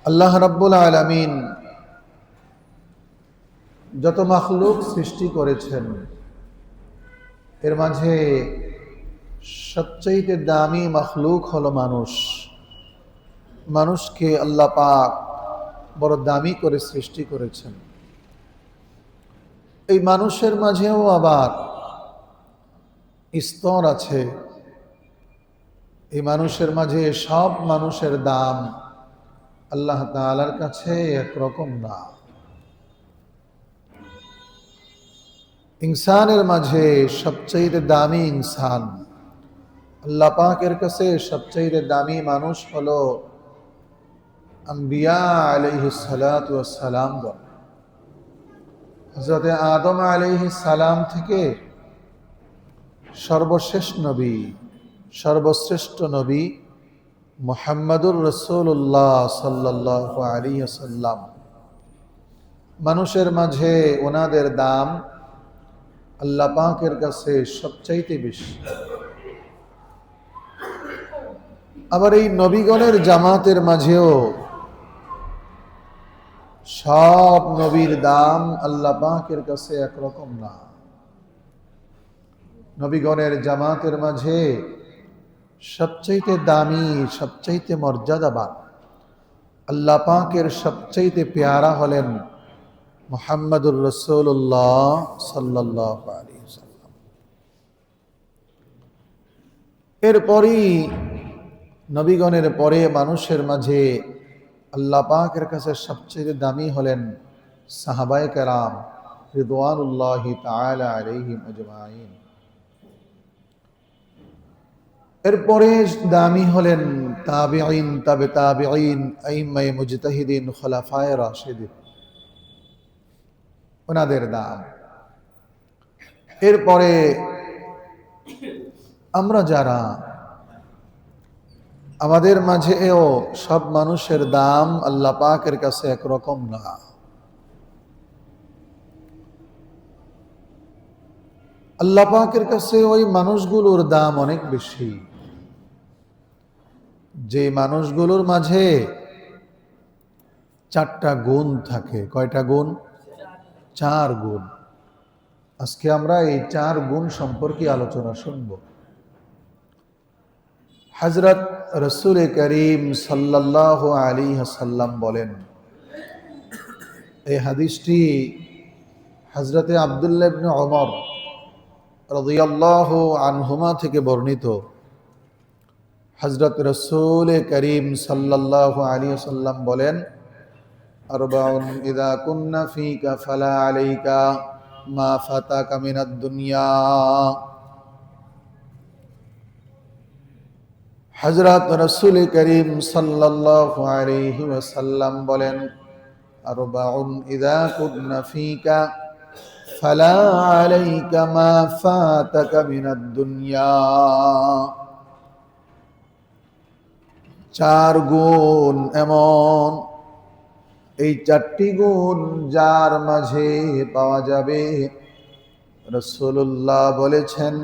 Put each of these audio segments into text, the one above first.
আল্লাহ রাব্বুল আলামিন যত মাখলুক সৃষ্টি করেছেন এর মাঝে সবচেয়ে দামি মাখলুক হলো মানুষ। মানুষকে আল্লাহ পাক বড় দামি করে সৃষ্টি করেছেন। এই মানুষের মাঝেও আবার স্তর আছে। এই মানুষের মাঝে সব মানুষের দাম আল্লাহ তাআলার কাছে একরকম না। ইনসানের মাঝে সবচেয়ে দামি ইনসান আল্লাহ পাকের কাছে সবচেয়ে দামি মানুষ হলো আম্বিয়া আলাইহিস সালাতু ওয়াস সালাম। হযরত আদম আলাইহিস সালাম থেকে সর্বশেষ নবী, সর্বশ্রেষ্ঠ নবী মুহাম্মদুর রাসূলুল্লাহ সাল্লাল্লাহু আলাইহি ওয়াসাল্লাম। মানুষের মাঝে ওনাদের দাম আল্লাহ পাকের কাছে সবচাইতে বেশি। আবার এই নবীগণের জামাতের মাঝেও সব নবীর দাম আল্লাহ পাকের কাছে একরকম না। নবীগণের জামাতের মাঝে সবচাইতে দামি, সবচাইতে মর্যাদাবান, আল্লাহ পাকের সবচাইতে পেয়ারা হলেন মুহাম্মদুর রাসূলুল্লাহ সাল্লাল্লাহু আলাইহি ওয়াসাল্লাম। এরপরই নবীগণের পরে মানুষের মাঝে আল্লাহ পাকের কাছে সবচেয়ে দামি হলেন সাহাবায়ে কেরাম রিদওয়ানুল্লাহি তাআলা আলাইহিম আজমাইন। এরপরে দামি হলেন তাবিঈন, তাবে তাবিঈন, আইম্মায়ে মুজতাহিদিন, খুলাফায়ে রাশিদিন, ওনাদের দাম। এরপরে আমরা যারা, আমাদের মাঝেও সব মানুষের দাম আল্লাহ পাকের কাছে একরকম না। আল্লাহ পাকের কাছে ওই মানুষগুলোর দাম অনেক বেশি যে মানুষগুলোর মাঝে চারটা গুণ থাকে। কয়টা গুণ? চার গুণ। আজকে আমরা এই চার গুণ সম্পর্কে আলোচনা শুনব। হযরত রাসূল করিম সাল্লাল্লাহু আলাইহি ওয়াসাল্লাম বলেন, এই হাদিসটি হযরতে আব্দুল্লাহ ইবনে ওমর রাদিয়াল্লাহু আনহুমা থেকে বর্ণিত। হযরত রাসূল করিম সাল্লাল্লাহু আলাইহি ওয়াসাল্লাম বলেন, আরবাউন ইযা কুন্না ফীকা ফালা আলাইকা মা ফাতাকা মিনাদ দুনিয়া। হযরত রাসূল করিম সাল্লাল্লাহু আলাইহি ওয়াসাল্লাম বলেন, আরবাউন ইযা কুন্না ফীকা ফালা আলাইকা মা ফাতাকা মিনাদ দুনিয়া। চার গুণ এমন, এই চারটি গুণ যার মাঝে পাওয়া যাবে, রাসূলুল্লাহ বলেছেন,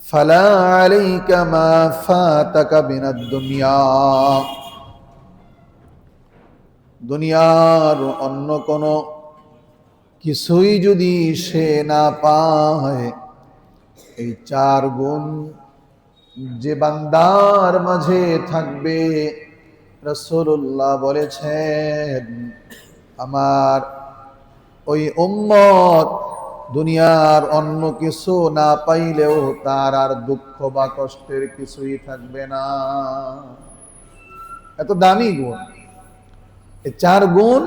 ফালা আলাইকা মা ফাতাকা মিনাদ দুনিয়া। দুনিয়ার অন্য কোনো কিছুই যদি সে না পায়, এই চার গুণ যে বান্দার মাঝে থাকবে, রাসূলুল্লাহ বলেছেন, আমার ওই উম্মত দুনিয়ার অন্য কিছু না পাইলেও তার আর দুঃখ বা কষ্টের কিছুই থাকবে না। এত দামি গুণ। এই চার গুণ,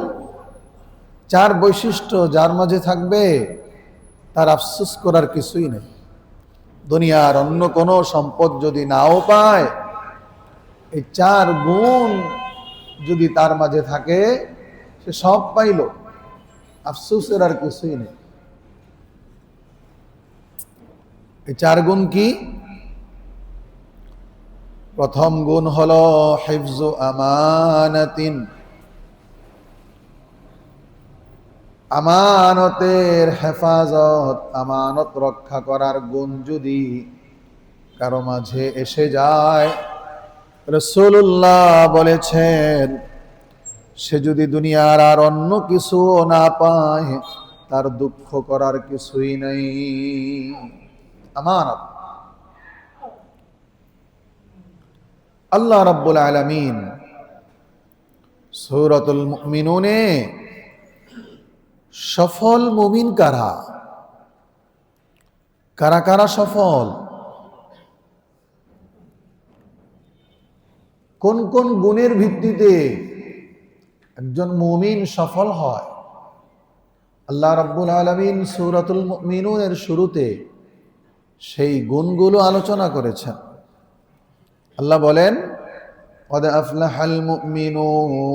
চার বৈশিষ্ট্য যার মাঝে থাকবে তার আফসোস করার কিছুই নেই। দুনিয়ার অন্য কোনো সম্পদ যদি নাও পায়, এই চার গুণ যদি তার মাঝে থাকে, সে সব পাইল, আফসোসের আর কিছুই নেই। এই চার গুণ কি? প্রথম গুণ হলো হিফজু আমানাতিন, আমানতের হেফাজত, আমানত রক্ষা করার গুণ যদি কারো মাঝে এসে যায়, রাসূলুল্লাহ বলেছেন, সে যদি দুনিয়ার আর অন্য কিছু না পায়, তার দুঃখ করার কিছুই নাই। আমানত। আল্লাহ রাব্বুল আলামিন সূরাতুল মুমিনুনে সফল মুমিন কারা, কারা কারা সফল, কোন কোন গুণের ভিত্তিতে একজন মুমিন সফল হয়, আল্লাহ রাব্বুল আলামিন সূরাতুল মুমিনুনের শুরুতে সেই গুণগুলো আলোচনা করেছেন। আল্লাহ বলেন, قد أفلح المؤمنون,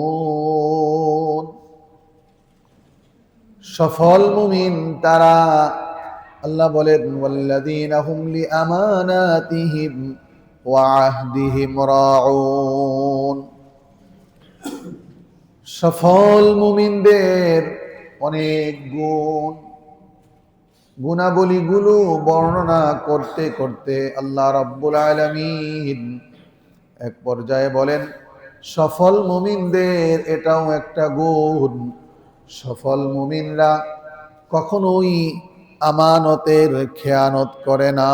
সফল মুমিন তারা। আল্লাহ বলেন, والذين هم لأماناتهم وعهدهم راعون, সফল মুমিনদের অনেক গুণ, গুণাবলীগুলো বর্ণনা করতে করতে আল্লাহ রাব্বুল আলামিন এক পর্যায়ে বলেন, সফল মুমিনদের এটাও একটা গুণ, সফল মুমিনরা কখনোই আমানতের খেয়ানত করে না।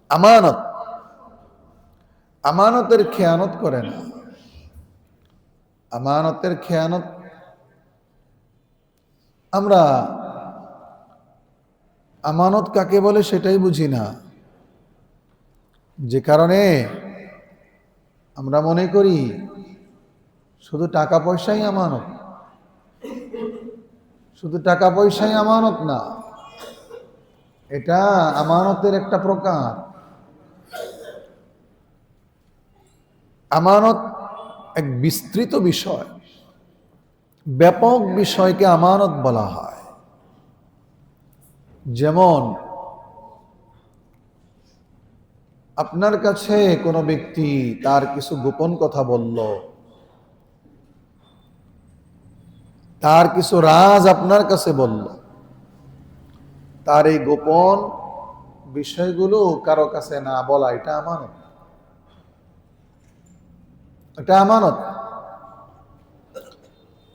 আমানত, আমানতের খেয়ানত করে না। আমানতের খেয়ানত আমরা আমানত কাকে বলে সেটাই বুঝি না, যে কারণে আমরা মনে করি শুধু টাকা পয়সাই আমানত। শুধু টাকা পয়সাই আমানত না, এটা আমানতের একটা প্রকার। আমানত এক বিস্তৃত বিষয়, ব্যাপক বিষয়কে আমানত বলা হয়। যেমন আপনার কাছে কোনো ব্যক্তি তার কিছু গোপন কথা বলল, তার কিছু রাজ আপনার কাছে বলল, তার এই গোপন বিষয়গুলো কারো কাছে না বলা, এটা আমানত। এটা আমানত।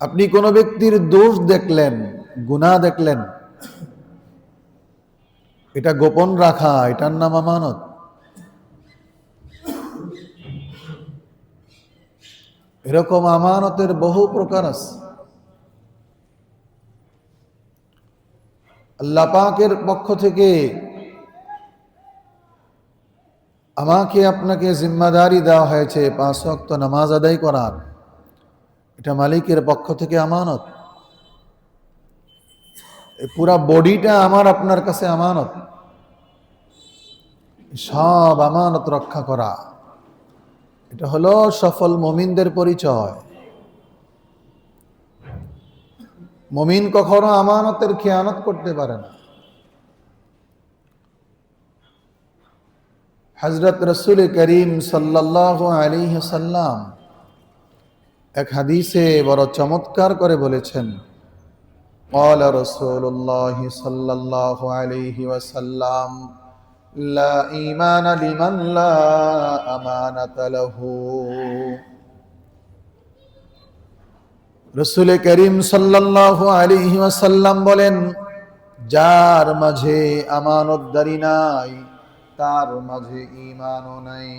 আপনি কোনো ব্যক্তির দোষ দেখলেন, গুনাহ দেখলেন, এটা গোপন রাখা, এটার নাম আমানত। এরকম আমানতের বহু প্রকার আছে। আল্লাহ পাকের পক্ষ থেকে আমাকে আপনাকে জিম্মাদারি দেওয়া হয়েছে 5 ওয়াক্ত নামাজ আদায় করার, এটা মালিকের পক্ষ থেকে আমানত। এই পুরা বডিটা আমার আপনার কাছে আমানত। সব আমানত রক্ষা করা, এটা হলো সফল মুমিনদের পরিচয়। মুমিন কখনো আমানতের খেয়ানত করতে পারে না। হযরত রাসূল করিম সাল্লাল্লাহু আলাইহি ওয়াসাল্লাম এক হাদিসে বড় চমৎকার করে বলেছেন, قال رسول الله صلى الله عليه وسلم لا إيمان لمن لا أمانة له. রাসূল করিম সাল্লাল্লাহু আলাইহি ওয়াসাল্লাম বলেন, যার মাঝে আমানতদারি নাই তার মাঝে ঈমানও নাই।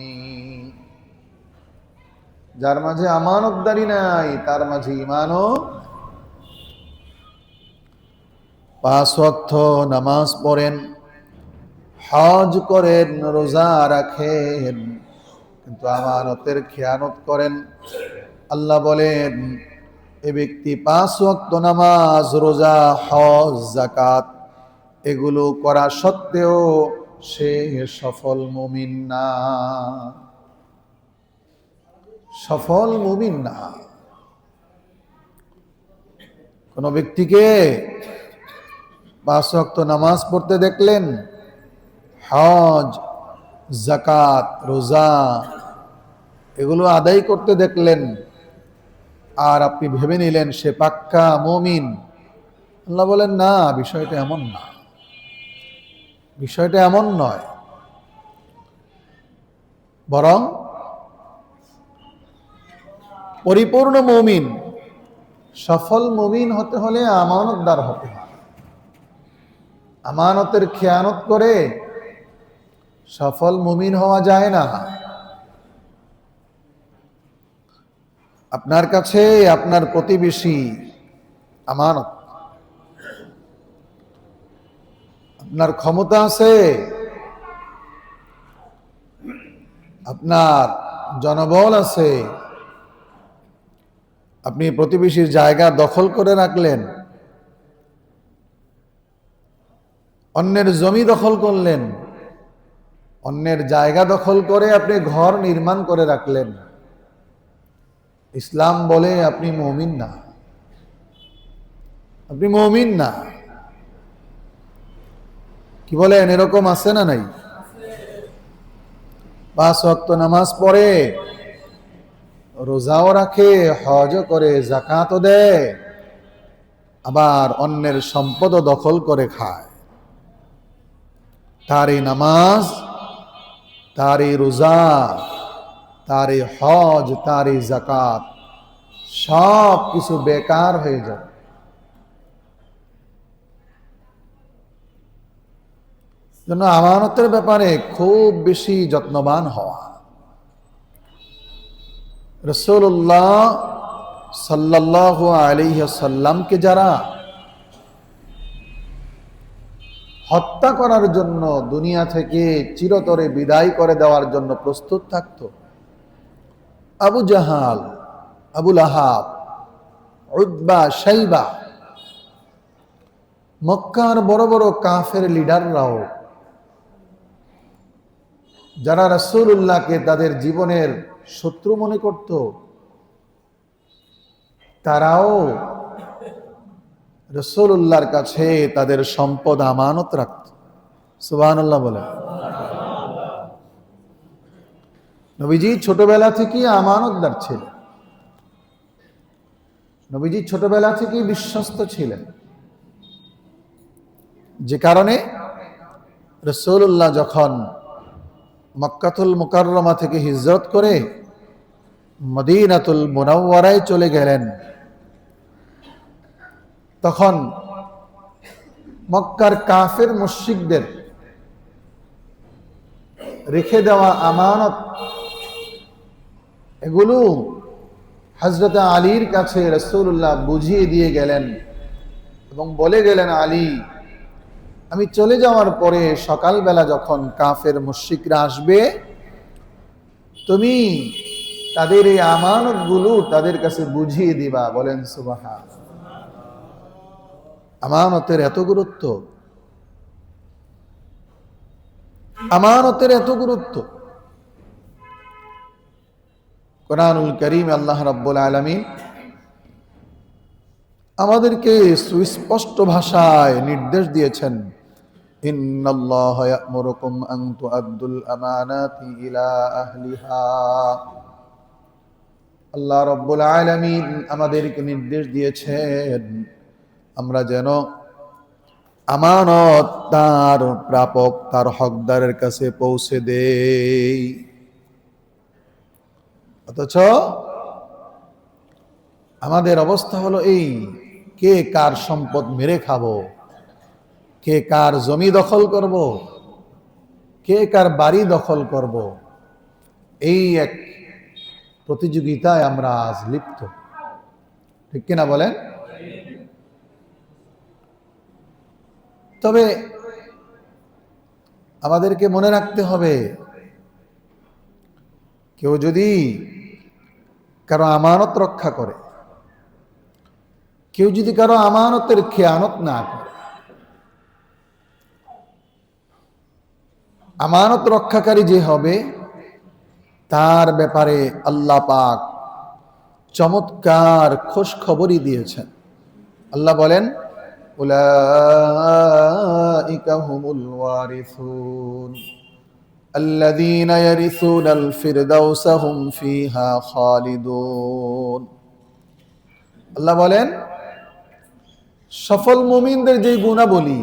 যার মাঝে আমানতদারি নাই তার মাঝে ঈমানও। 5 ওয়াক্ত নামাজ পড়েন, হজ করেন, রোজা রাখেন, কিন্তু আমানতের খেয়ানত করেন। আল্লাহ বলেন, এ ব্যক্তি 5 ওয়াক্ত নামাজ, রোজা, হজ, যাকাত এগুলো করা সত্ত্বেও সে সফল মুমিন না। সফল মুমিন না। কোন ব্যক্তিকে 5 ওয়াক্ত নামাজ পড়তে দেখলেন, হজ, যাকাত, রোজা এগুলো আদায় করতে দেখলেন, আর আপনি ভেবে নিলেন সে পাক্কা মুমিন। আল্লাহ বলেন, না, বিষয়টা এমন না, বিষয়টা এমন নয়। বরং পরিপূর্ণ মুমিন, সফল মুমিন হতে হলে আমানতদার হতে হয়। আমানতের খেয়ানত করে সফল মুমিন হওয়া যায় না। আপনার কাছে আপনার প্রতিবেশী আমানত। আপনার ক্ষমতা আছে, আপনার জনবল আছে, আপনি প্রতিবেশীর জায়গা দখল করে রাখলেন, অন্যের জমি দখল করলেন, অন্যের জায়গা দখল করে আপনি ঘর নির্মাণ করে রাখলেন। ইসলাম বলে আপনি মুমিন না, আপনি মুমিন না। কি বলেন? এরকম আছে না নাই? 5 ওয়াক্ত নামাজ পড়ে, রোজাও রাখে, হজও করে, যাকাতও দেয়, আবার অন্যের সম্পদও দখল করে খায়। তারই নামাজ, তারই রোজা, তারই হজ, তারই যাকাত সব কিছু বেকার হয়ে যায়। জন্য আমানতের ব্যাপারে খুব বেশি যত্নবান হওয়া। রাসূলুল্লাহ সাল্লাল্লাহু আলাইহি ওয়াসাল্লামকে যারা হত্যা করার জন্য দুনিয়া থেকে চিরতরে বিদায় করে দেওয়ার জন্য প্রস্তুত থাকত, আবু জাহাল, আবু লাহাব, উতবা, শাইবা, মক্কার বড় বড় কাফের লিডাররাও যারা রাসূলুল্লাহকে তাদের জীবনের শত্রু মনে করত, তারাও রাসূলুল্লাহর কাছে তাদের সম্পদ আমানত রাখত। সুবহানাল্লাহ বলে। নবীজি ছোটবেলা থেকেই আমানতদার ছিলেন, নবীজি ছোটবেলা থেকেই বিশ্বস্ত ছিলেন, যে কারণে রাসূলুল্লাহ যখন মক্কাতুল মুকাররমা থেকে হিজরত করে মদিনাতুল মুনাওয়ারায় চলে গেলেন, তখন মক্কার কাফের মুশরিকদের রেখে দেওয়া আমানত এগুলো হযরত আলীর কাছে রাসূলুল্লাহ বুঝিয়ে দিয়ে গেলেন এবং বলে গেলেন, আলী, আমি চলে যাওয়ার পরে সকালবেলা যখন কাফের মুশরিকরা আসবে, তুমি তাদের এই আমানতগুলো তাদের কাছে বুঝিয়ে দিবা। বলেন সুবহানাল্লাহ। আমানতের এত গুরুত্ব, আমানতের এত গুরুত্ব। কোরআনুল কারীম আল্লাহ রাব্বুল আলামিন আমাদেরকে সুস্পষ্ট ভাষায় নির্দেশ দিয়েছেন, ইন্নাল্লাহা ইয়া'মুরুকুম আন তু'আদ্দুল আমানাতি ইলা আহলিহা। আল্লাহ রাব্বুল আলামিন আমাদেরকে নির্দেশ দিয়েছেন আমরা যেন আমানত তার প্রাপক, তার হকদারের কাছে পৌঁছে দেই। অথচ আমাদের অবস্থা হলো এই, কে কার সম্পদ মেরে খাবো, কে কার জমি দখল করব, কে কার বাড়ি দখল করব, এই এক প্রতিযোগিতায় আমরা আজ লিপ্ত। ঠিক কিনা বলেন? তবে আমাদেরকে মনে রাখতে হবে, কেউ যদি কারো আমানত রক্ষা করে, কেউ যদি কারো আমানতের খেয়ানত না করে, আমানত রক্ষাকারী যে হবে তার ব্যাপারে আল্লাহ পাক চমৎকার খোঁজ খবরই দিয়েছেন। আল্লাহ বলেন, উলাইকা হুমুল ওয়ারিসুন আল্লাযীনা ইয়ারিসুনাল ফিরদাউসা হুম ফিহা খালিদুন। আল্লাহ বলেন, সফল মুমিনদের যে গুণাবলী,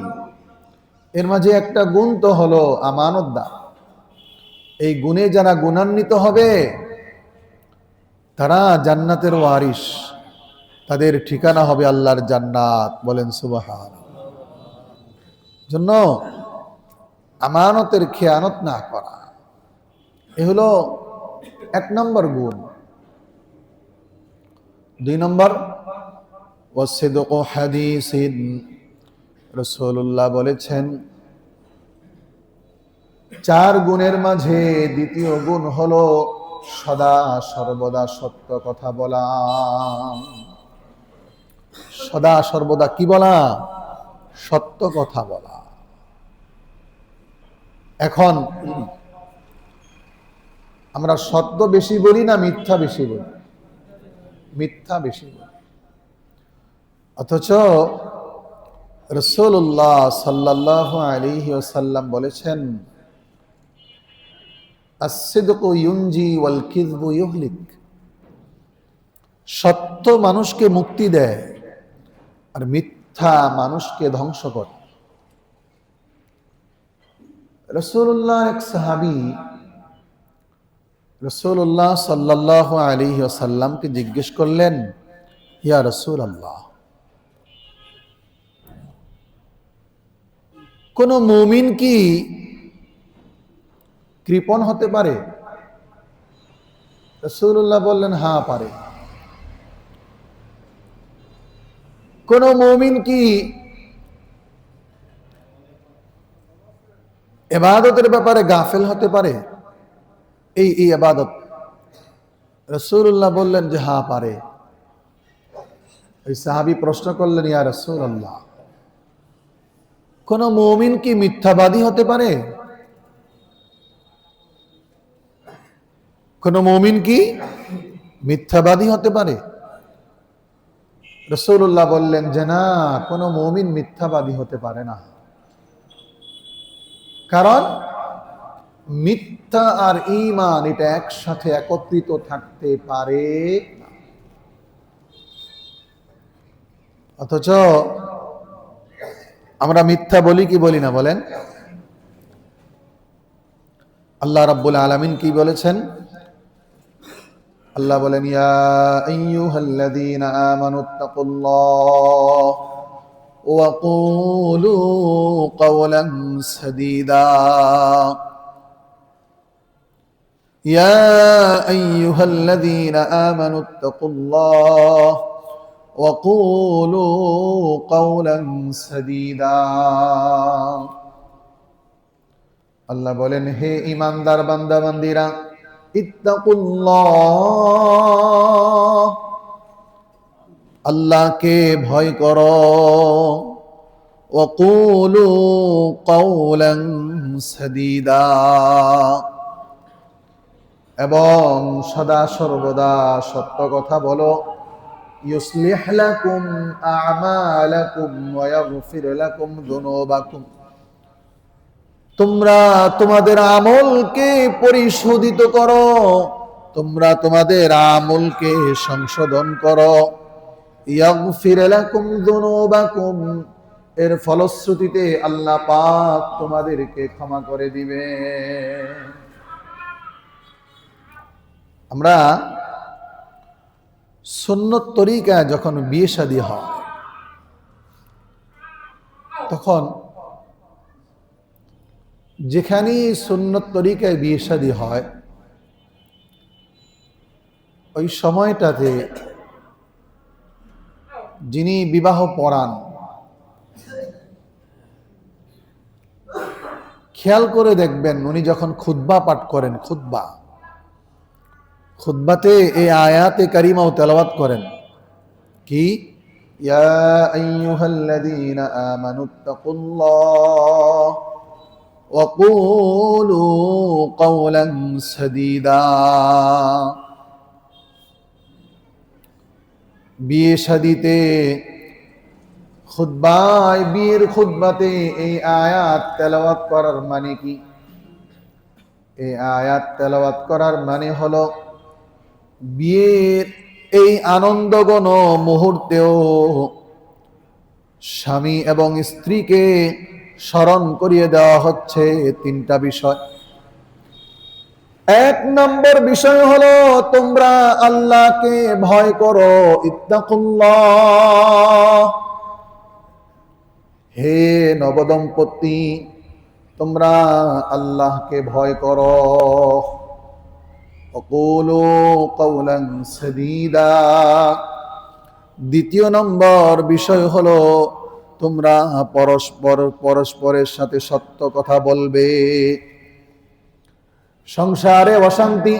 এর মাঝে একটা গুণ তো হলো আমানতদার। এই গুণে যারা গুণান্বিত হবে তারা জান্নাতের ওয়ারিস, তাদের ঠিকানা হবে আল্লাহর জান্নাত। বলেন সুবহানাল্লাহ। জন্য আমানতের খেয়ানত না করা, এ হলো 1 নম্বর গুণ। 2 নম্বর, ওয়াসিদকু হাদিসিন, রাসূলুল্লাহ বলেছেন 4 গুণের মাঝে দ্বিতীয় গুণ হলো সদা সর্বদা সত্য কথা বলা। সদা সর্বদা কি বলা? সত্য কথা বলা। এখন আমরা সত্য বেশি বলি না মিথ্যা বেশি বলি? মিথ্যা বেশি বলি। অথচ রাসূলুল্লাহ সাল্লাল্লাহু আলাইহি ওয়াসাল্লাম বলেছেন, as-sidqu yunji wal kidhbu yuhlik। সত্য মানুষকে মুক্তি দেয় আর মিথ্যা মানুষকে ধ্বংস করে। রাসূলুল্লাহ এক সাহাবী রাসূলুল্লাহ সাল্লাল্লাহু আলাইহি ওয়াসাল্লামকে জিজ্ঞেস করলেন, ইয়া রাসূলুল্লাহ, কোন মুমিন কি কৃপণ হতে পারে? রাসূলুল্লাহ বললেন, হ্যাঁ পারে। কোন মুমিন কি ইবাদতের ব্যাপারে গাফেল হতে পারে? এই ইবাদত। রাসূলুল্লাহ বললেন যে হ্যাঁ পারে। ওই সাহাবী প্রশ্ন করলেন, ইয়া রাসূলুল্লাহ, কোন মুমিন কি মিথ্যাবাদী হতে পারে? কোন মুমিন কি মিথ্যাবাদী হতে পারে? রাসূলুল্লাহ বললেন যে না, কোন মুমিন মিথ্যাবাদী হতে পারে না। কারণ মিথ্যা আর ঈমান এটা একসাথে একত্রিত থাকতে পারে না। অথচ আমরা মিথ্যা বলি কি বলি না বলেন? আল্লাহ রাব্বুল আলামিন কি বলেছেন? আল্লাহ বলেন, ইয়া আইয়ুহাল্লাযীনা আমানুত্তাকুল্লাহ ওয়া কুলু কাওলান সাদীদা। ইয়া আইয়ুহাল্লাযীনা আমানুত্তাকুল্লাহ ওয়া কুলু কাওলান সাদীদা। আল্লাহ বলেন, হে ঈমানদার বান্দা বান্দীরা, ইত্তাকুল্লাহ, আল্লাহকে ভয় করো, ওয়া কুলু কাওলান সাদীদা, এবং সদা সর্বদা সত্য কথা বলো। ইউসলিহ লাকুম আ'মালাকুম ওয়া ইয়াগফির লাকুম যুনুবাকুম, তোমরা তোমাদের আমলকে পরিশোধিত করো, তোমরা তোমাদের আমলকে সংশোধন করো। ইয়াগফির লাকুম যুনুবাকুম, এর ফলশ্রুতিতে আল্লাহ পাক তোমাদেরকে ক্ষমা করে দিবে। আমরা সুন্নত তরিকা যখন বিয়ে শাদী হয়, তখন যেখানেই সুন্নত তরিকায় বিয়ে শাদী হয়, ওই সময়টাতে যিনি বিবাহ পড়ান, খেয়াল করে দেখবেন উনি যখন খুতবা পাঠ করেন, খুতবাতে এই আয়াতে কারিমাও তেলাওয়াত করেন কি, ইয়া আইয়ুহাল্লাযীনা আমানুত্তাকুল্লাহ ওয়া কুলু কাওলান সাদীদা। বিয়ে শাদীতে খুতবায়, বিয়ের খুতবাতে এই আয়াত তেলাওয়াত করার মানে কি? এই আয়াত তেলাওয়াত করার মানে হলো বিয়ের এই আনন্দঘন মুহূর্তেও স্বামী এবং স্ত্রীকে স্মরণ করিয়ে দেওয়া হচ্ছে 3টা বিষয়। এক নম্বর বিষয় হলো তোমরা আল্লাহকে ভয় করো। ইত্তাকুল্লাহ, হে নবদম্পতি তোমরা আল্লাহকে ভয় করো। ওয়াকুলু কাওলান সাদীদা, দ্বিতীয় নম্বর বিষয় হলো তোমরা পরস্পরের সাথে সত্য কথা বলবে। সংসারে অশান্তি,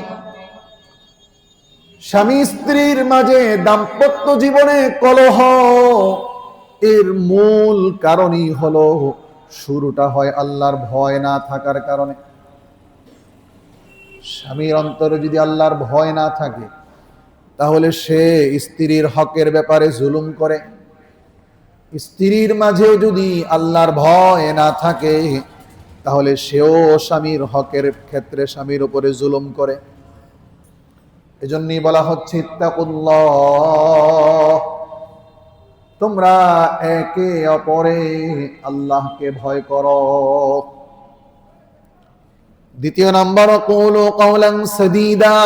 স্বামী স্ত্রীর মাঝে দাম্পত্য জীবনে কলহ, এর মূল কারণই হলো শুরুটা হয় আল্লাহর ভয় না থাকার কারণে। স্বামীর অন্তরে যদি আল্লাহর ভয় না থাকে তাহলে সে স্ত্রীর হকের ব্যাপারে জুলুম করে। স্ত্রীর মাঝে যদি আল্লাহর ভয় না থাকে তাহলে সেও স্বামীর হকের ক্ষেত্রে স্বামীর উপরে জুলুম করে। এজন্যই বলা হচ্ছে ইত্তাকুল্লাহ, তোমরা একে অপরে আল্লাহকে ভয় করো। দ্বিতীয় নম্বর, কুলু কাওলান সাদীদা,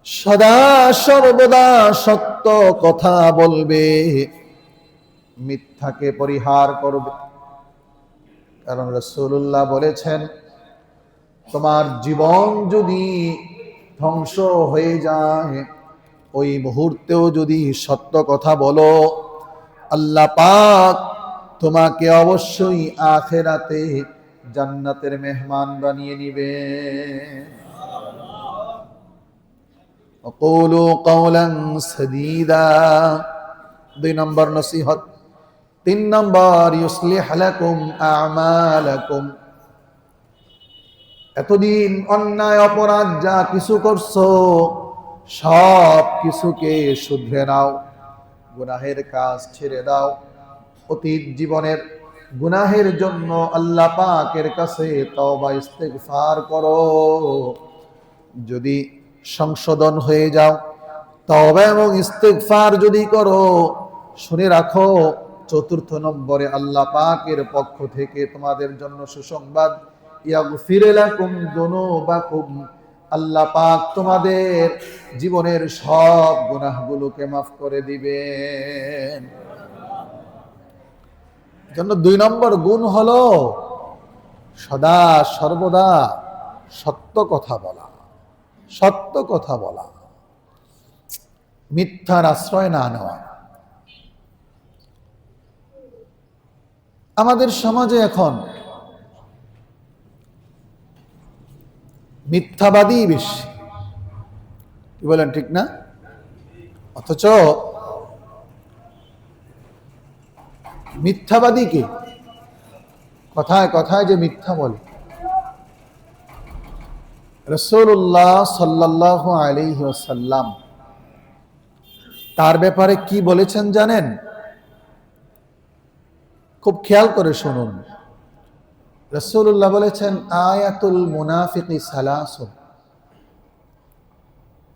সদা সর্বদা সত্য কথা বলবে, মিথ্যাকে পরিহার করবে। কারণ রাসূলুল্লাহ বলেছেন, তোমার জীবন যদি ধ্বংস হয়ে যায় ওই মুহূর্তেও যদি সত্য কথা বলো, আল্লাহ পাক তোমাকে অবশ্যই আখিরাতে জান্নাতের মেহমান বানিয়ে নিবেন। ওয়াকুলু কাওলান সাদীদা, দুই নম্বর নসিহত। তিন নম্বর, ইউসলিহ লাকুম আমালাকুম, এতদিন অন্যায় অপরাধ যা কিছু করছো সব কিছুকে শুধরে নাও, গুনাহের কাজ ছেড়ে দাও। অতীত জীবনের গুনাহের জন্য আল্লাহ পাকের কাছে তওবা ইস্তেগফার করো। যদি সংশোধন হয়ে যাও, তওবা এবং ইস্তেগফার যদি করো, শুনে রাখো চতুর্থ নম্বরে আল্লাহ পাকের পক্ষ থেকে তোমাদের জন্য সুসংবাদ, ইয়াগফির লাকুম যুনুবাকুম, আল্লাহ পাক তোমাদের জীবনের সব গুনাহগুলোকে মাফ করে দিবেন। জন্য দুই নম্বর গুণ হলো সদা সর্বদা সত্য কথা বলা। সত্য কথা বলা, মিথ্যার আশ্রয় না নেওয়া। আমাদের সমাজে এখন মিথ্যাবাদী বেশি, কি বলেন ঠিক না? অথচ মিথ্যাবাদী কে? কথায় কথায় যে মিথ্যা বলে। রাসূলুল্লাহ সাল্লাল্লাহু আলাইহি ওয়াসাল্লাম তার ব্যাপারে কি বলেছেন জানেন? খুব খেয়াল করে শুনুন। রাসূলুল্লাহ বলেছেন, আয়াতুল মুনাফিকি সালাসুন,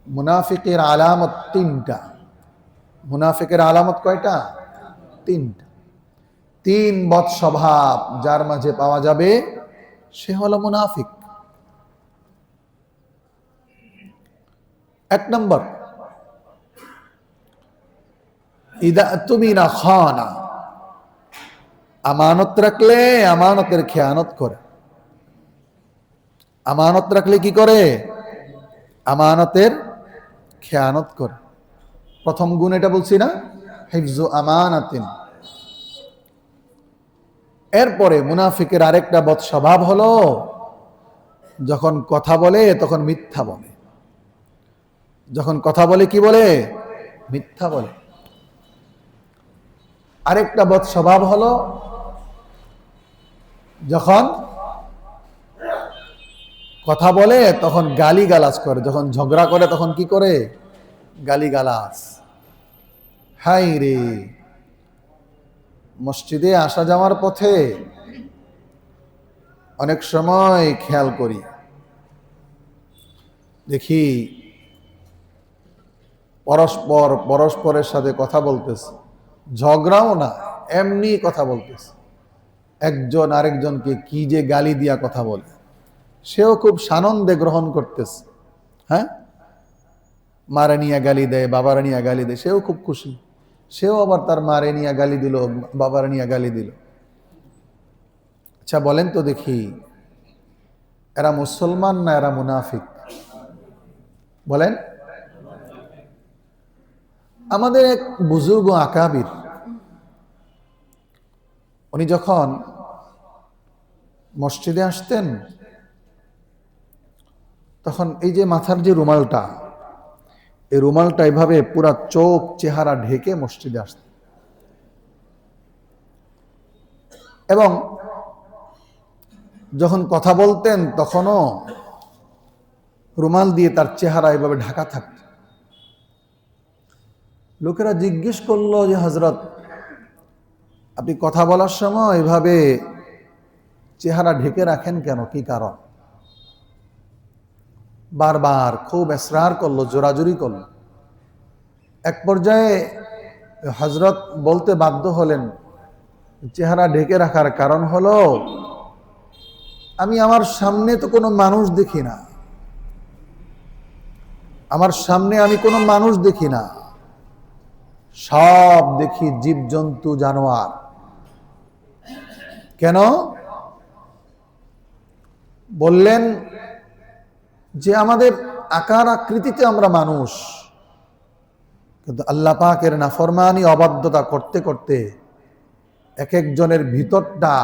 মুনাফিকের আলামত তিনটা। মুনাফিকের আলামত কয়টা? তিনটা। তিন বদ স্বভাব যার মাঝে পাওয়া যাবে সে হলো মুনাফিক। এক নম্বর, ইদা তুমিনা খানা, আমানত রাখলে আমানতের খেয়ানত করে। আমানত রাখলে কি করে? আমানতের খেয়ানত করে। প্রথম গুণ এটা বলছি না, হিফজু আমানাতিন। এরপরে মুনাফিকের আরেকটা বদ স্বভাব হলো যখন কথা বলে তখন মিথ্যা বলে। যখন কথা বলে কি বলে? মিথ্যা বলে। আরেকটা বদ স্বভাব হলো যখন কথা বলে তখন গালিগালাজ করে। যখন ঝগড়া করে তখন কি করে? গালিগালাজ। হাই রে, মসজিদে আসা যাওয়ার পথে অনেক সময় খেয়াল করি, দেখি পরস্পরের সাথে কথা বলতেছে, ঝগড়াও না, এমনি কথা বলতেছে। একজন আরেকজনকে কি যে গালি দিয়া কথা বলে, সেও খুব সানন্দে গ্রহণ করতেছে। হ্যাঁ, মারে নিয়ে গালি দেয়, বাবারা নিয়ে গালি দেয়, সেও খুব খুশি। সেও আবার তার মারে নিয়ে গালি দিল, বাবারা নিয়ে গালি দিল। আচ্ছা বলেন তো দেখি, এরা মুসলমান না এরা মুনাফিক? বলেন। আমাদের এক বুজুর্গ আকাবির, উনি যখন মসজিদে আসতেন তখন এই যে মাথার যে রুমালটা, এই রুমালটা এভাবে পুরা চোখ চেহারা ঢেকে মসজিদে আসতেন, এবং যখন কথা বলতেন তখনও রুমাল দিয়ে তার চেহারা এভাবে ঢাকা থাকত। লোকেরা জিজ্ঞেস করলো যে হযরত, আপনি কথা বলার সময় এভাবে চেহারা ঢেকে রাখেন কেন, কি কারণ? বারবার খুব ইসরার করলো, জোরাজুরি করলো। এক পর্যায়ে হযরত বলতে বাধ্য হলেন, চেহারা ঢেকে রাখার কারণ হলো আমি আমার সামনে তো কোনো মানুষ দেখি না, আমার সামনে আমি কোনো মানুষ দেখি না, সব দেখি জীবজন্তু, জানোয়ার। কেন? বললেন যে আমাদের আকার আকৃতিতে আমরা মানুষ, কিন্তু আল্লাহ পাকের নাফরমানি অবাধ্যতা করতে করতে এক একজনের ভিতরটা,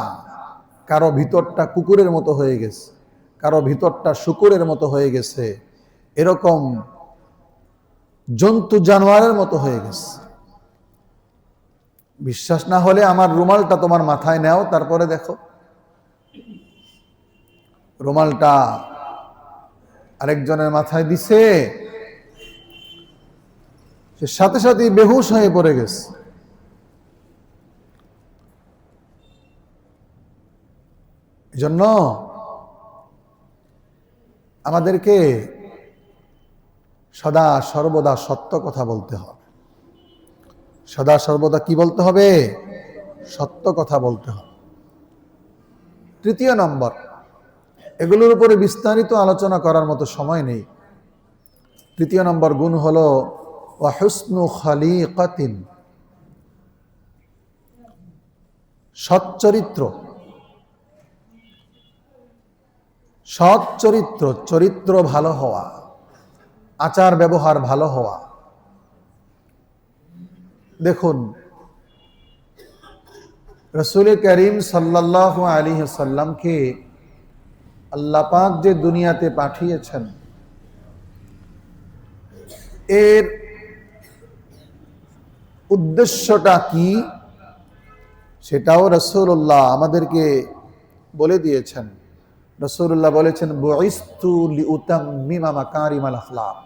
কারো ভিতরটা কুকুরের মতো হয়ে গেছে, কারো ভিতরটা শুকুরের মতো হয়ে গেছে, এরকম জন্তু জানোয়ারের মতো হয়ে গেছে। বিশ্বাস না হলে আমার রুমালটা তোমার মাথায় নাও, তারপরে দেখো। রুমালটা আরেকজনের মাথায় দিছে, সে সাথে সাথে বেহুশ হয়ে পড়ে গেছে। এজন্য আমাদেরকে সদা সর্বদা সত্য কথা বলতে হবে। সদা সর্বদা কি বলতে হবে? সত্য কথা বলতে হবে। তৃতীয় নম্বর, এগুলোর উপরে বিস্তারিত আলোচনা করার মতো সময় নেই। তৃতীয় নম্বর গুণ হলো ওয়া হুসনু খালিকাতিন, সৎ চরিত্র। সৎ চরিত্র, চরিত্র ভালো হওয়া, আচার ব্যবহার ভালো হওয়া। দেখুন, রাসূল করিম সাল্লাল্লাহু আলাইহি ওয়াসাল্লামকে আল্লাহ পাক যে দুনিয়াতে পাঠিয়েছেন, এর উদ্দেশ্যটা কি সেটাও রাসূলুল্লাহ আমাদেরকে বলে দিয়েছেন। রাসূলুল্লাহ বলেছেন, বুইসতু লিউতাম্মিমা মাকারিমাল আখলাক।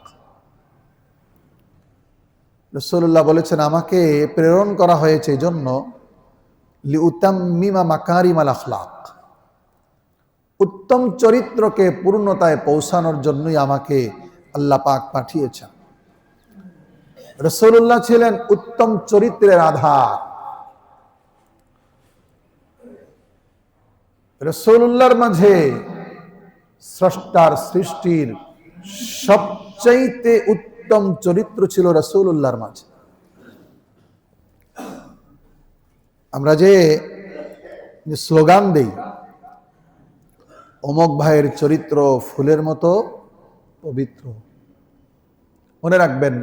রাসূলুল্লাহ বলেছেন, আমাকে প্রেরণ করা হয়েছে এই জন্য লিউতাম্মিমা মাকারিমাল আখলাক, উত্তম চরিত্রকে পূর্ণতায় পৌঁছানোর জন্যই আমাকে আল্লাহ পাক পাঠিয়েছেন। রাসূলুল্লাহ ছিলেন উত্তম চরিত্রের আধার। রাসূলুল্লাহর মাঝে স্রষ্টার সৃষ্টির সবচাইতে উত্তম চরিত্র ছিল রাসূলুল্লাহর মাঝে। আমরা যে স্লোগান দেই, অমুক ভাইয়ের চরিত্র ফুলের মতো পবিত্র, মনে রাখবেন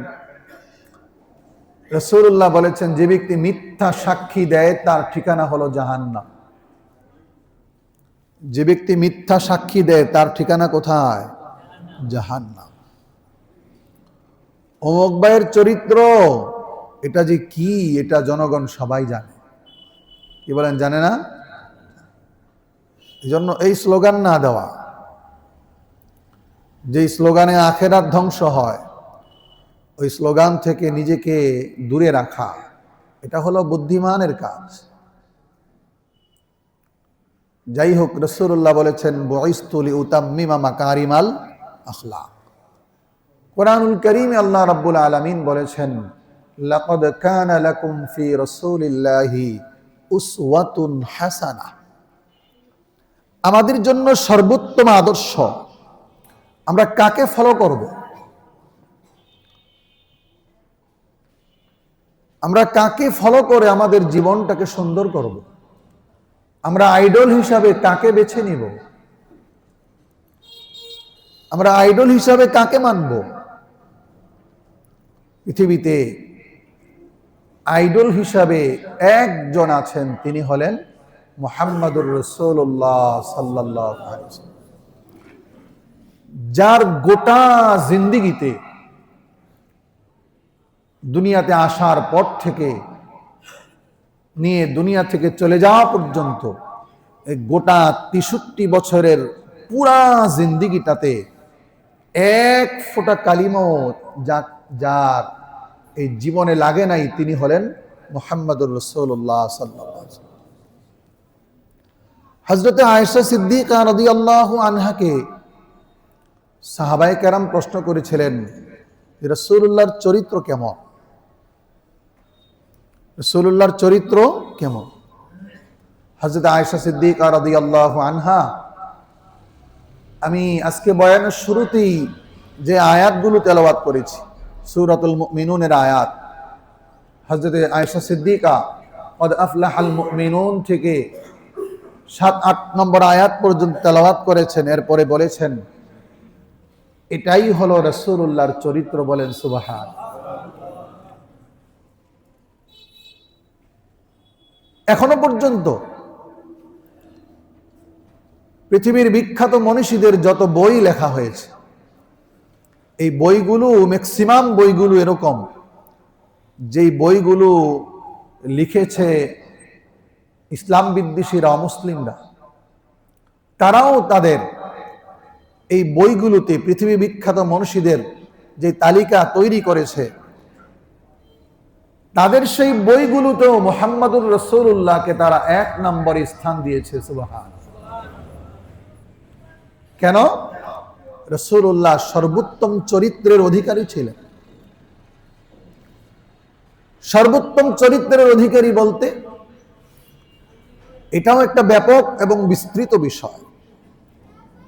রাসূলুল্লাহ বলেছেন, যে ব্যক্তি মিথ্যা সাক্ষী দেয় তার ঠিকানা হলো জাহান্নাম। যে ব্যক্তি মিথ্যা সাক্ষী দেয় তার ঠিকানা কোথায়? জাহান্নাম। অমুক ভাইয়ের চরিত্র এটা যে কি, এটা জনগণ সবাই জানে। কি বলেন, জানে না? এই জন্য এই স্লোগান না দেওয়া, যে স্লোগানে আখেরাত ধ্বংস হয়, ওই স্লোগান থেকে নিজেকে দূরে রাখা, এটা হলো বুদ্ধিমানের কাজ। যাই হোক, রাসূলুল্লাহ বলেছেন, বুইসতু লিউতাম্মিমা মাকারিমাল আখলাক। কোরআনুল কারীমে আল্লাহ রাব্বুল আলামিন বলেছেন, লাকাদ কানা লাকুম ফি রাসূলিল্লাহি উসওয়াতুন হাসানাহ। আমাদের জন্য সর্বোত্তম আদর্শ। আমরা কাকে ফলো করব? আমরা কাকে ফলো করে আমাদের জীবনটাকে সুন্দর করব? আমরা আইডল হিসাবে কাকে বেছে নিব? আমরা আইডল হিসাবে কাকে মানব? পৃথিবীতে আইডল হিসাবে একজন আছেন, তিনি হলেন মুহাম্মাদুর রাসূলুল্লাহ সাল্লাল্লাহু আলাইহি ওয়াসাল্লাম, যার গোটা জিন্দেগিতে দুনিয়াতে আসার পর থেকে নিয়ে দুনিয়া থেকে চলে যাওয়া পর্যন্ত এই গোটা ৬৩ বছরের পুরা জিন্দেগিটাতে এক ফোঁটা কালিমাও যার এই জীবনে লাগে নাই, তিনি হলেন মুহাম্মাদুর রাসূলুল্লাহ সাল্লাল্লাহু আলাইহি ওয়াসাল্লাম। হযরতে আয়েশা সিদ্দিকা রাদিয়াল্লাহু আনহাকে সাহাবায়ে কেরাম প্রশ্ন করেছিলেন, রাসূলুল্লাহর চরিত্র কেমন? রাসূলুল্লাহর চরিত্র কেমন? হযরত আয়েশা সিদ্দিকা রাদিয়াল্লাহু আনহা, আমি আজকে বয়ানের শুরুতেই যে আয়াতগুলো তেলাওয়াত করেছি, সূরাতুল মুমিনুনের আয়াত, হযরত আয়েশা সিদ্দিকা কদ আফলাহাল মুমিনুন থেকে ৭-৮ নম্বর আয়াত পর্যন্ত তেলাওয়াত করেছেন। এরপরে বলেছেন, এটাই হলো রাসূলুল্লাহর চরিত্র। বলেন সুবহান। এখনো পর্যন্ত পৃথিবীর বিখ্যাত মনীষীদের যত বই লেখা হয়েছে, এই বইগুলো ম্যাক্সিমাম বইগুলো এরকম, যেই বইগুলো লিখেছে ইসলাম বিদ্বেষীরা, অমুসলিমরা, তারাও তাদের এই বইগুলোতে পৃথিবী বিখ্যাত মনীষীদের যে তালিকা তৈরি করেছে, তাদের সেই বইগুলোতেও মুহাম্মাদুর রাসূলুল্লাহকে তারা ১ নম্বরে স্থান দিয়েছে। সুবহান। কেন? রাসূলুল্লাহ সর্বোত্তম চরিত্রের অধিকারী ছিলেন। সর্বোত্তম চরিত্রের অধিকারী বলতে এটাও একটা ব্যাপক এবং বিস্তৃত বিষয়।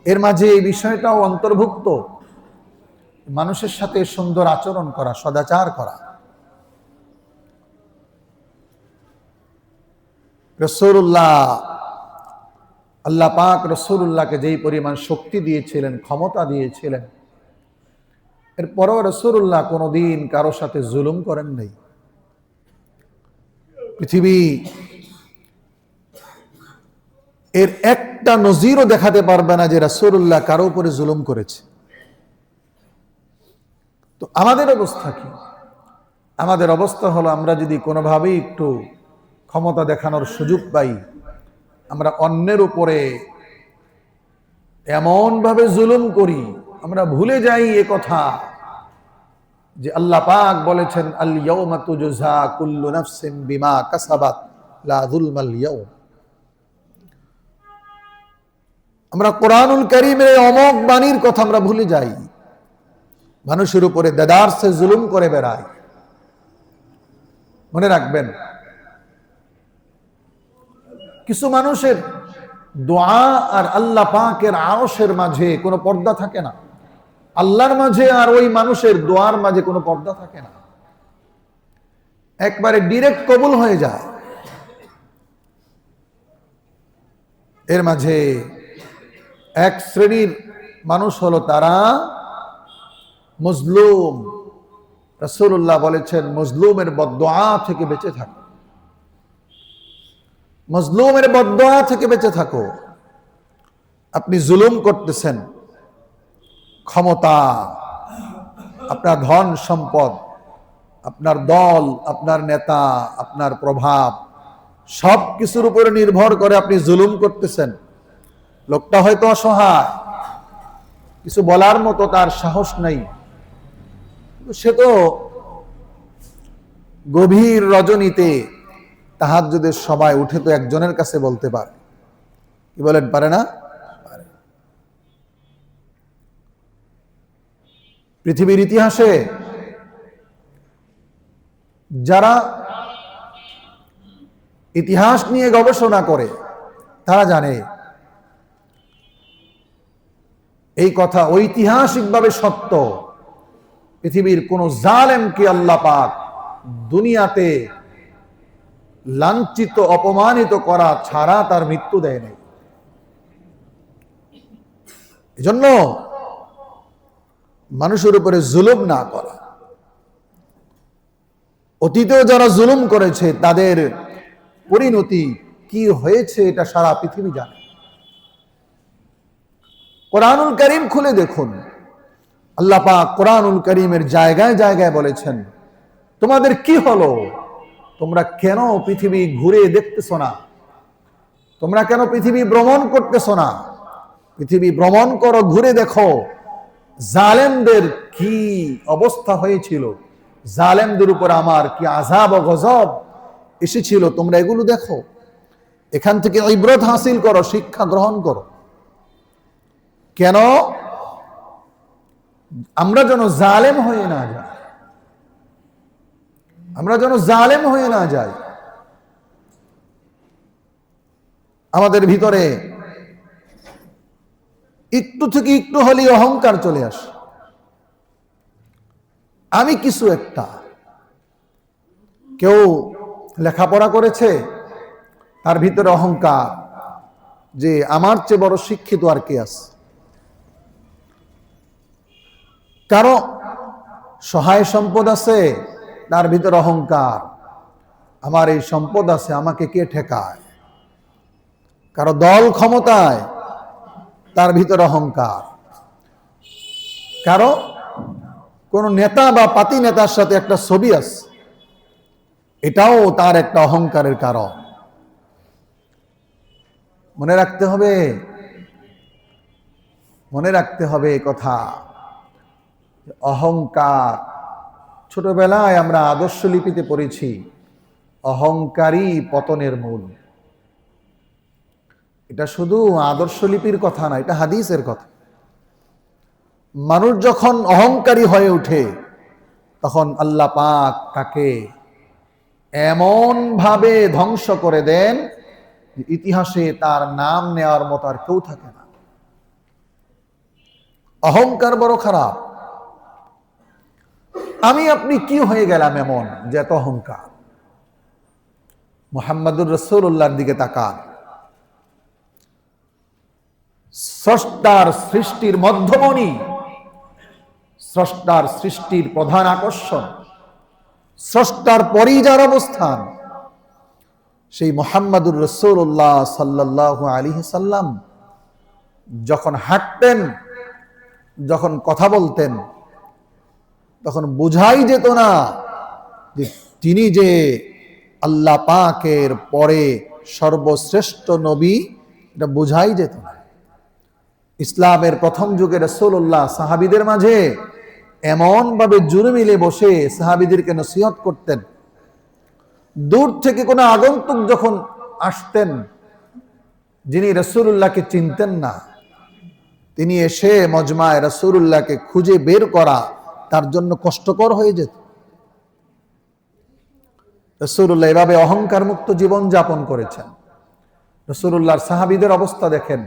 এর মাঝে এই বিষয়টাও অন্তর্ভুক্ত মানুষের সাথে সুন্দর আচরণ করা, সদাচার করা। রাসূলুল্লাহ, আল্লাহ পাক রাসূলুল্লাহকে যেই পরিমাণ শক্তি দিয়েছিলেন, ক্ষমতা দিয়েছিলেন, এরপরও রাসূলুল্লাহ কোনোদিন কারো সাথে জুলুম করেন নাই। পৃথিবী এর একটা নজিরও দেখাতে পারবে না যে রাসূলুল্লাহ কারো উপরে জুলুম করেছে। তো আমাদের অবস্থা কি? আমাদের অবস্থা হলো, আমরা যদি কোনোভাবেই একটু ক্ষমতা দেখানোর সুযোগ পাই, আমরা অন্যের উপরে এমন ভাবে জুলুম করি, আমরা ভুলে যাই এ কথা যে আল্লাহ পাক বলেছেন, আল ইয়াউমা তুজজা কুল্লু নাফসিন বিমা কাসাবাত লা যুলমাল ইয়াউম। আমরা কোরআনুল কারীমের অমোঘ বাণীর কথা আমরা ভুলে যাই, মানুষের উপরে দেদারসে জুলুম করে বেড়াই। মনে রাখবেন, কিছু মানুষের দোয়া আর আল্লাহ পাকের আরশের মাঝে কোনো পর্দা থাকে না, আল্লাহর মাঝে আর ওই মানুষের দোয়ার মাঝে কোনো পর্দা থাকে না, একবারে ডিরেক্ট কবুল হয়ে যায়। এর মাঝে এক শ্রেণীর মানুষ হলো তারা মজলুম। রাসূলুল্লাহ বলেছেন, মজলুমের বদদোয়া থেকে বেঁচে থাকো, মজলুমের বদদোয়া থেকে বেঁচে থাকো। আপনি জুলুম করতেছেন, ক্ষমতা, আপনার ধন সম্পদ, আপনার দল, আপনার নেতা, আপনার প্রভাব, সব কিছুর উপরে নির্ভর করে আপনি জুলুম করতেছেন। লোকটা হয়তো অসহায়, কিছু বলার মতো তার সাহস নাই, সে তো গভীর রজনীতে তাহাজ্জুদের সময় উঠে তো একজনের কাছে বলতে পারে। কি বলেন, পারে না? পৃথিবীর ইতিহাসে যারা ইতিহাস নিয়ে গবেষণা করে তারা জানে এই কথা ঐতিহাসিকভাবে সত্য। পৃথিবীর কোন জালেমকে আল্লাহ পাক দুনিয়াতে লাঞ্ছিত অপমানিত করা ছাড়া তার মৃত্যু দেয় নাই। এজন্য মানুষের উপরে জুলুম না করা। অতীতেও যারা জুলুম করেছে তাদের পরিণতি কি হয়েছে এটা সারা পৃথিবী জানে। কোরআনুল কারীম খুলে দেখুন, আল্লাহ পাক কোরআনুল কারীমের জায়গায় জায়গায় বলেছেন, তোমাদের কি হলো? তোমরা কেন পৃথিবী ঘুরে দেখতেছ না? তোমরা কেন পৃথিবী ভ্রমণ করতেছ না? পৃথিবী ভ্রমণ করো, ঘুরে দেখো জালেমদের কি অবস্থা হয়েছিল, জালেমদের উপর আমার কি আযাব ও গজব এসেছিল। তোমরা এগুলো দেখো, এখান থেকে ইবরত হাসিল করো, শিক্ষা গ্রহণ করো। কেন? আমরা যেন জালেম হয়ে না যাই, আমরা যেন জালেম হয়ে না যাই। আমাদের ভিতরে একটু থেকে একটু হলেই অহংকার চলে আসে। আমি কিছু একটা, কেউ লেখাপড়া করেছে, তার ভিতরে অহংকার যে আমার চেয়ে বড় শিক্ষিত আর কে আছে। কারো সহায় সম্পদ আছে, তার ভিতরে অহংকার, আমার এই সম্পদ আছে, আমাকে কে ঠেকায়। কারো দল ক্ষমতায়, তার ভিতরে অহংকার। কারো কোন নেতা বা পাতি নেতার সাথে একটা ছবি আছে, এটাও তার একটা অহংকারের কারণ। মনে রাখতে হবে, মনে রাখতে হবে এই কথা। অহংকার, ছোটবেলায় আমরা আদর্শ লিপিতে পড়েছি, অহংকারই পতনের মূল। এটা শুধু আদর্শ লিপির কথা না, এটা হাদিসের কথা। মানুষ যখন অহংকারী হয়ে ওঠে তখন আল্লাহ পাক তাকে এমন ভাবে ধ্বংস করে দেন, ইতিহাসে তার নাম নেওয়ার মতো আর কেউ থাকে না। অহংকার বড় খারাপ। আমি আপনি কি হয়ে গেলাম এমন যে এত অহংকার? মুহাম্মদুর রাসূলুল্লাহর দিকে তাকান, স্রষ্টার সৃষ্টির মধ্যমণি, স্রষ্টার সৃষ্টির প্রধান আকর্ষণ, স্রষ্টার পরেই যার অবস্থান, সেই মুহাম্মদুর রাসূলুল্লাহ সাল্লাল্লাহু আলাইহি সাল্লাম যখন হাঁটতেন, যখন কথা বলতেন, তখন বুঝাই যেত না যে তিনি যে আল্লাহ পাকের পরে সর্বশ্রেষ্ঠ নবী, এটা বুঝাই যেত না। ইসলামের প্রথম যুগে রাসূলুল্লাহ সাহাবীদের মাঝে এমন ভাবে জুড়ে মিলে বসে সাহাবীদেরকে নসিহত করতেন, দূর থেকে কোনো আগন্তুক যখন আসতেন, যিনি রাসূলুল্লাহকে চিনতেন না, তিনি এসে মজমায় রাসূলুল্লাহকে খুঁজে বের করা তার জন্য কষ্টকর হয়ে যেত। রাসূলুল্লাহ এভাবে অহংকার মুক্ত জীবন যাপন করেছেন। রাসূলুল্লাহর সাহাবীদের অবস্থা দেখেন।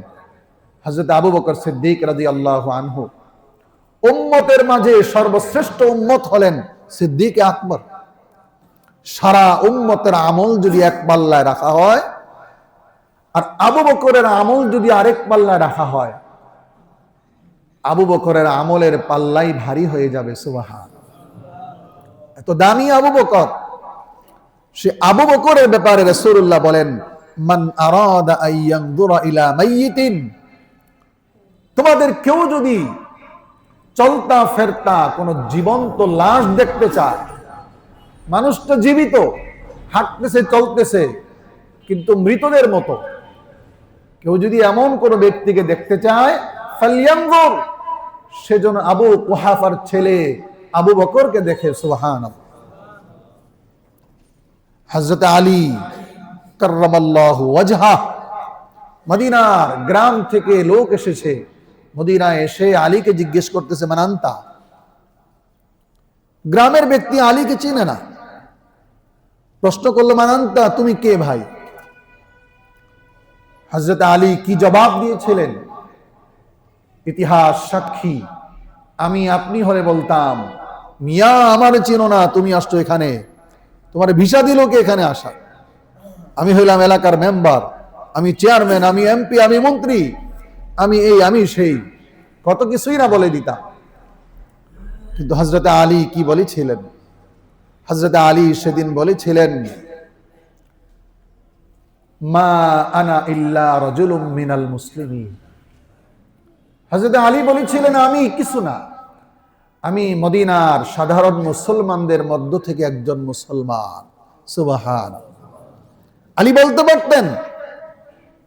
হযরত আবু বকর সিদ্দিক রাদিয়াল্লাহু আনহু, উম্মতের মাঝে সর্বশ্রেষ্ঠ উম্মত হলেন সিদ্দিক আকবর। সারা উম্মতের আমল যদি এক পাল্লায় রাখা হয় আর আবু বকরের আমল যদি আরেক পাল্লায় রাখা হয়, আবু বকরের আমলের পাল্লাই ভারী হয়ে যাবে। সুবহানাল্লাহ, এত দামি আবু বকর। সে আবু বকরের ব্যাপারে রাসূলুল্লাহ বলেন, মান আরাদা আইয়ানজুরা ইলা মাইয়িতিন, তোমাদের কেউ যদি চলতা ফেরতা কোন জীবন্ত লাশ দেখতে চায়, মানুষটা জীবিত, হাঁটতেছে চলতেছে কিন্তু মৃতদের মতো, কেউ যদি এমন কোন ব্যক্তিকে দেখতে চায়, ফালইয়ানজুর, সেজন্য আবু কুহাফার ছেলে আবু বকরকে দেখে। সুবহানাল্লাহ। হযরত আলী কাররামাল্লাহু ওয়াজহা, মদিনার গ্রাম থেকে লোক এসেছে, মদিনায় এসে আলীকে জিজ্ঞেস করতেছে, মানান্তা। গ্রামের ব্যক্তি আলীকে চিনে না, প্রশ্ন করলো, মানান্তা, তুমি কে ভাই? হযরত আলী কি জবাব দিয়েছিলেন? ইতিহাস সাক্ষী। আমি আপনি হলে বলতাম, মিয়া আমার চিনো না, তুমি আসছো এখানে, তোমার ভিসা দিল কে এখানে আসা? আমি হইলাম এলাকার মেম্বার, আমি চেয়ারম্যান, আমি এমপি, আমি মন্ত্রী, আমি এই আমি সেই, কত কিছুই না বলে দিতাম। কিন্তু হযরতে আলী কি বলেছিলেন? হযরতে আলী সেদিন বলেছিলেন, মা আনা ইল্লা রাজুলুম মিনাল মুসলিমিন। হযরতে আলী বলেছিলেন, আমি কিছু না, আমি মদিনার সাধারণ মুসলমানদের মধ্য থেকে একজন মুসলমান। সুবহানাল্লাহ। আলী বলতে পারতেন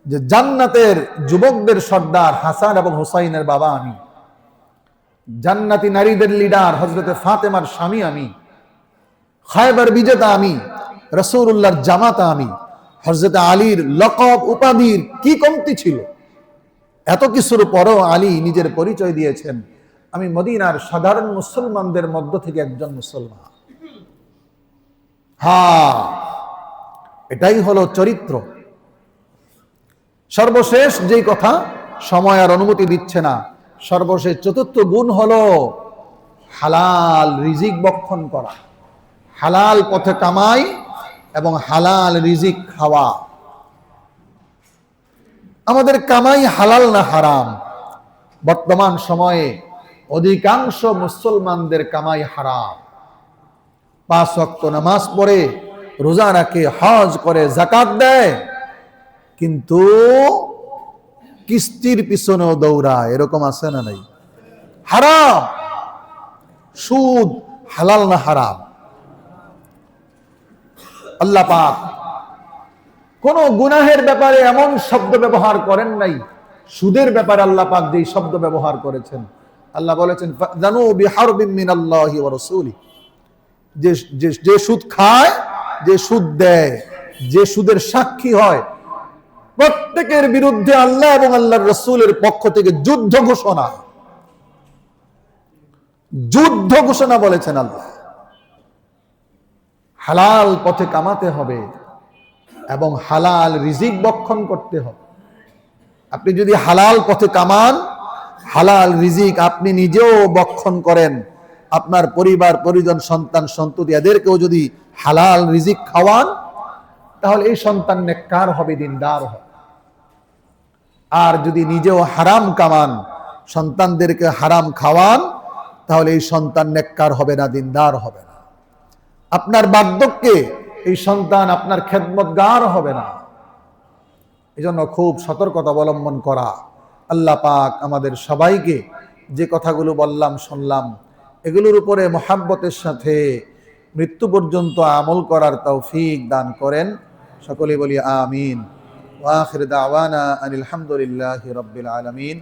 যে জান্নাতের যুবকদের সর্দার হাসান এবং হুসাইনের বাবা আমি, জান্নাতি নারীদের লিডার হযরতে ফাতেমার স্বামী আমি, খায়বার বিজেতা আমি, রাসূলুল্লাহর জামাতা আমি। হযরতে আলীর লকব উপাধির কি কমতি ছিল? এত কিছুর পরও আলী নিজের পরিচয় দিয়েছেন, আমি মদিনার সাধারণ মুসলমানদের মধ্য থেকে একজন মুসলমান। হ্যাঁ, এটাই হলো চরিত্র। সর্বশেষ যেই কথা, সময় আর অনুমতি দিচ্ছে না, সর্বশেষ চতুর্থ গুণ হলো হালাল রিজিক বক্ষণ করা, হালাল পথে কামাই এবং হালাল রিজিক খাওয়া। আমাদের কামাই হালাল না হারাম? বর্তমান সময়ে অধিকাংশ মুসলমানদের কামাই হারাম। 5 ওয়াক্ত নামাজ পড়ে, রোজা রাখে, হজ করে, যাকাত দেয়, কিন্তু কিস্তির পিছনেও দৌড়ায়। এরকম আছে না নাই? হারাম। সুদ হালাল না হারাম? আল্লাহ পাক কোন গুনাহের ব্যাপারে এমন শব্দ ব্যবহার করেন নাই, সুদের ব্যাপারে আল্লাহ পাক যেই শব্দ ব্যবহার করেছেন। আল্লাহ বলেছেন, ফাযানু বিহারবিন মিনাল্লাহি ওয়া রাসূলিহি। যে সুদ খায়, যে সুদ দেয়, যে সুদের সাক্ষী হয়, প্রত্যেকের বিরুদ্ধে আল্লাহ এবং আল্লাহর রাসূলের পক্ষ থেকে যুদ্ধ ঘোষণা। যুদ্ধ ঘোষণা বলেছেন আল্লাহ। হালাল পথে কামাতে হবে এবং হালাল রিজিক বক্ষণ করতে হবে। আপনি যদি হালাল পথে কামান, হালাল রিজিক আপনি নিজেও বক্ষণ করেন, আপনার পরিবার পরিজন সন্তান সন্ততি এদেরকেও যদি হালাল রিজিক খাওয়ান, তাহলে এই সন্তান নেককার হবে, দিনদার হবে। আর যদি নিজেও হারাম কামান, সন্তানদেরকে হারাম খাওয়ান, তাহলে এই সন্তান নেককার হবে না, দিনদার হবে না। আপনার বার্ধক্যে এই সন্তান আপনার খেদমতগার হবে না। এজন্য খুব সতর্কতা অবলম্বন করা। আল্লাহ পাক আমাদের সবাইকে যে কথাগুলো বললাম শুনলাম, এগুলোর উপরে মহাব্বতের সাথে মৃত্যু পর্যন্ত আমল করার তৌফিক দান করেন। সকলে বলি আমিন। ওয়া আখির দাওয়ানা আনিল হামদুলিল্লাহি রাব্বিল আলামিন।